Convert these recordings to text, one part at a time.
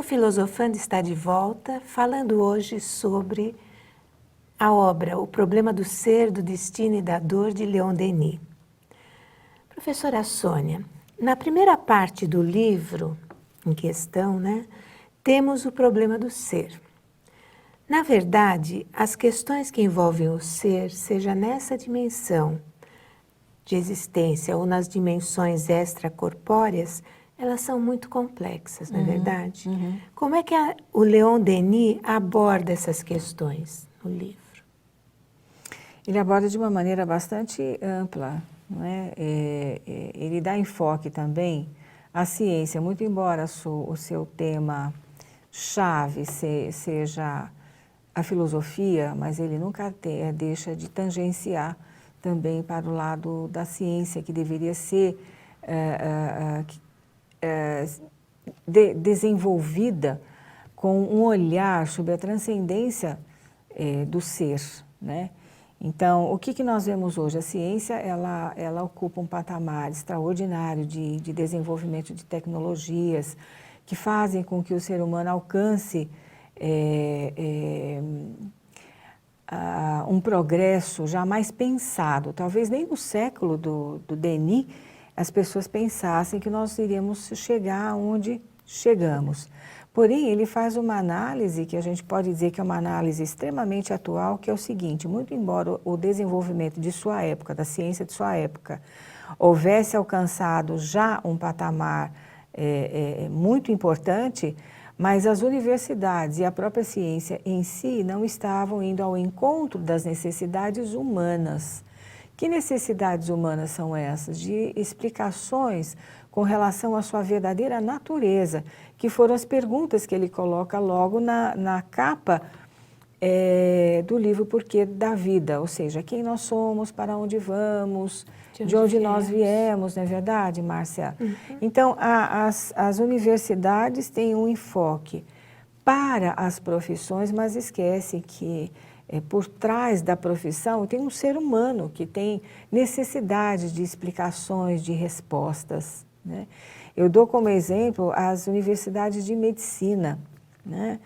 Filosofando está de volta, falando hoje sobre a obra O Problema do Ser, do Destino e da Dor, de Leon Denis. Professora Sônia, na primeira parte do livro em questão, temos o problema do ser. Na verdade, as questões que envolvem o ser, seja nessa dimensão de existência ou nas dimensões extracorpóreas, elas são muito complexas, não é verdade? Como é que o Leon Denis aborda essas questões no livro? Ele aborda de uma maneira bastante ampla, não é? Ele dá enfoque também à ciência, muito embora o seu tema-chave seja a filosofia, mas ele nunca deixa de tangenciar também para o lado da ciência, que deveria ser desenvolvida com um olhar sobre a transcendência do ser, né? Então, o que nós vemos hoje? A ciência, ela ocupa um patamar extraordinário de desenvolvimento de tecnologias que fazem com que o ser humano alcance um progresso jamais pensado. Talvez nem no século do Denis as pessoas pensassem que nós iríamos chegar onde chegamos. Porém, ele faz uma análise que a gente pode dizer que é uma análise extremamente atual, que é o seguinte: muito embora o desenvolvimento de sua época, da ciência de sua época, houvesse alcançado já um patamar muito importante, mas as universidades e a própria ciência em si não estavam indo ao encontro das necessidades humanas. Que necessidades humanas são essas? De explicações com relação à sua verdadeira natureza, que foram as perguntas que ele coloca logo na capa do livro Porquê da Vida, ou seja, quem nós somos, para onde vamos, de onde nós viemos, não é verdade, Márcia? Então, as universidades têm um enfoque para as profissões, mas esquecem que por trás da profissão tem um ser humano que tem necessidade de explicações, de respostas, né? Eu dou como exemplo as universidades de medicina, né?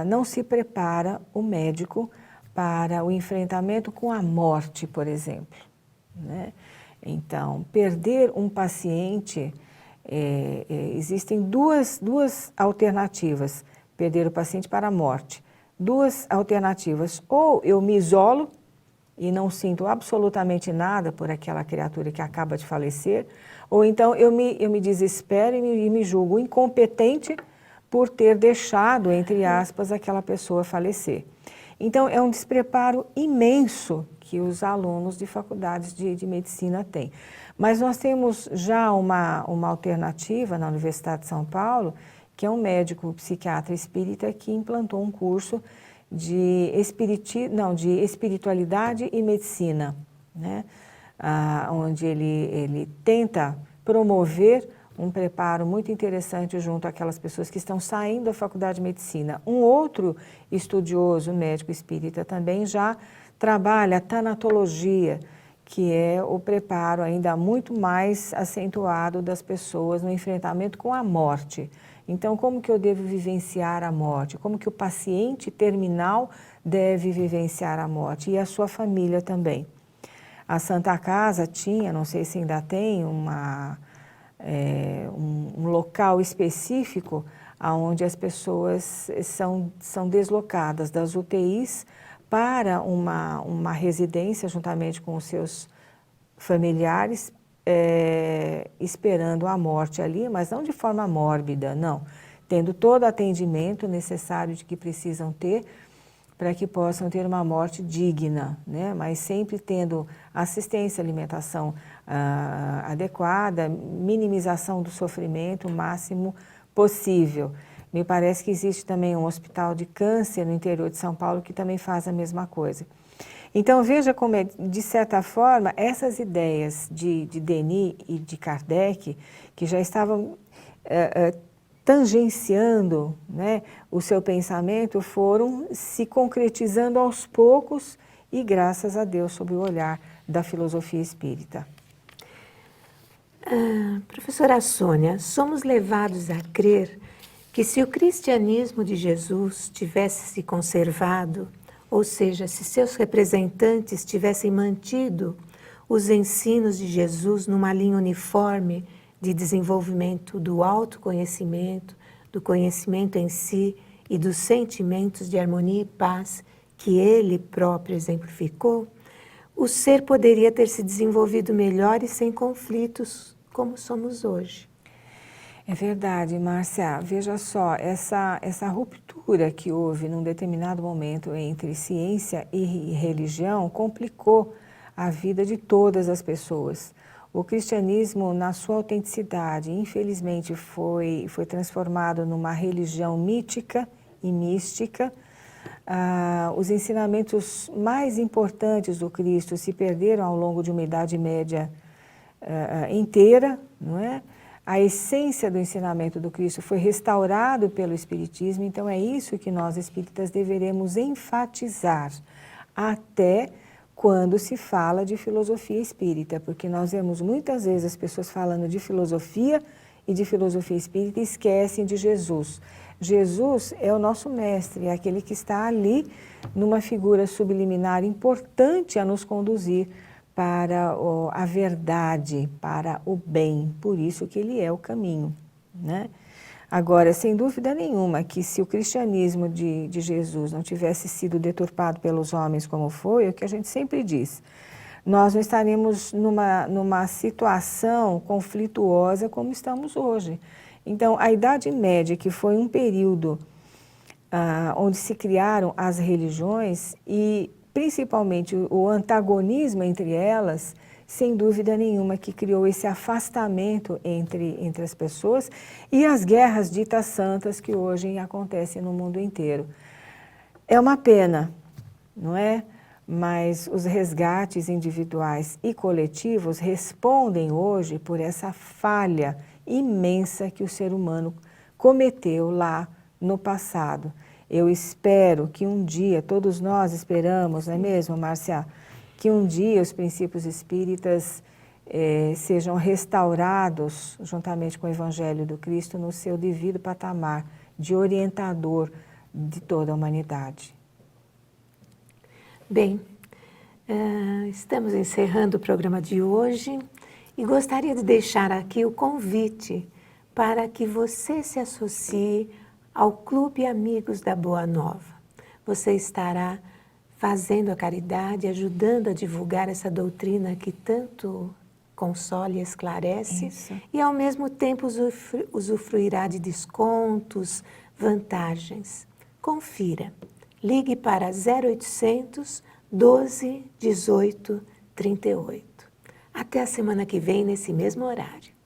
Não se prepara o médico para o enfrentamento com a morte, por exemplo, né? Então, perder um paciente, existem duas alternativas: perder o paciente para a morte. Duas alternativas: ou eu me isolo e não sinto absolutamente nada por aquela criatura que acaba de falecer, ou então eu me desespero e me julgo incompetente por ter deixado, entre aspas, aquela pessoa falecer. Então, é um despreparo imenso que os alunos de faculdades de medicina têm. Mas nós temos já uma alternativa na Universidade de São Paulo, que é um médico psiquiatra espírita que implantou um curso de espiritualidade e medicina, né? Onde ele tenta promover um preparo muito interessante junto àquelas pessoas que estão saindo da faculdade de medicina. Um outro estudioso, médico espírita, também já trabalha a tanatologia, que é o preparo ainda muito mais acentuado das pessoas no enfrentamento com a morte. Então, como que eu devo vivenciar a morte? Como que o paciente terminal deve vivenciar a morte? E a sua família também. A Santa Casa tinha, não sei se ainda tem, um local específico onde as pessoas são deslocadas das UTIs para uma residência juntamente com os seus familiares, esperando a morte ali, mas não de forma mórbida, não. Tendo todo o atendimento necessário de que precisam ter para que possam ter uma morte digna, né? Mas sempre tendo assistência, alimentação adequada, minimização do sofrimento o máximo possível. Me parece que existe também um hospital de câncer no interior de São Paulo que também faz a mesma coisa. Então, veja como é, de certa forma, essas ideias de Denis e de Kardec, que já estavam tangenciando, né, o seu pensamento, foram se concretizando aos poucos e, graças a Deus, sob o olhar da filosofia espírita. Professora Sônia, somos levados a crer que se o cristianismo de Jesus tivesse se conservado, ou seja, se seus representantes tivessem mantido os ensinos de Jesus numa linha uniforme de desenvolvimento do autoconhecimento, do conhecimento em si e dos sentimentos de harmonia e paz que ele próprio exemplificou, o ser poderia ter se desenvolvido melhor e sem conflitos, como somos hoje. É verdade, Márcia. Veja só, essa ruptura que houve num determinado momento entre ciência e religião complicou a vida de todas as pessoas. O cristianismo, na sua autenticidade, infelizmente foi transformado numa religião mítica e mística. Os ensinamentos mais importantes do Cristo se perderam ao longo de uma Idade Média inteira, não é? A essência do ensinamento do Cristo foi restaurado pelo Espiritismo, então é isso que nós espíritas deveremos enfatizar, até quando se fala de filosofia espírita, porque nós vemos muitas vezes as pessoas falando de filosofia e de filosofia espírita e esquecem de Jesus. Jesus é o nosso mestre, é aquele que está ali numa figura subliminar importante a nos conduzir para a verdade, para o bem, por isso que ele é o caminho, né? Agora, sem dúvida nenhuma, que se o cristianismo de Jesus não tivesse sido deturpado pelos homens como foi, é o que a gente sempre diz, nós não estaremos numa situação conflituosa como estamos hoje. Então, a Idade Média, que foi um período onde se criaram as religiões e principalmente o antagonismo entre elas, sem dúvida nenhuma que criou esse afastamento entre as pessoas e as guerras ditas santas que hoje acontecem no mundo inteiro. É uma pena, não é? Mas os resgates individuais e coletivos respondem hoje por essa falha imensa que o ser humano cometeu lá no passado. Eu espero que um dia, todos nós esperamos, não é mesmo, Márcia? Que um dia os princípios espíritas sejam restaurados, juntamente com o Evangelho do Cristo, no seu devido patamar de orientador de toda a humanidade. Bem, estamos encerrando o programa de hoje e gostaria de deixar aqui o convite para que você se associe ao Clube Amigos da Boa Nova. Você estará fazendo a caridade, ajudando a divulgar essa doutrina que tanto consola e esclarece. Isso. E ao mesmo tempo usufruirá de descontos, vantagens. Confira. Ligue para 0800 12 18 38. Até a semana que vem, nesse mesmo horário.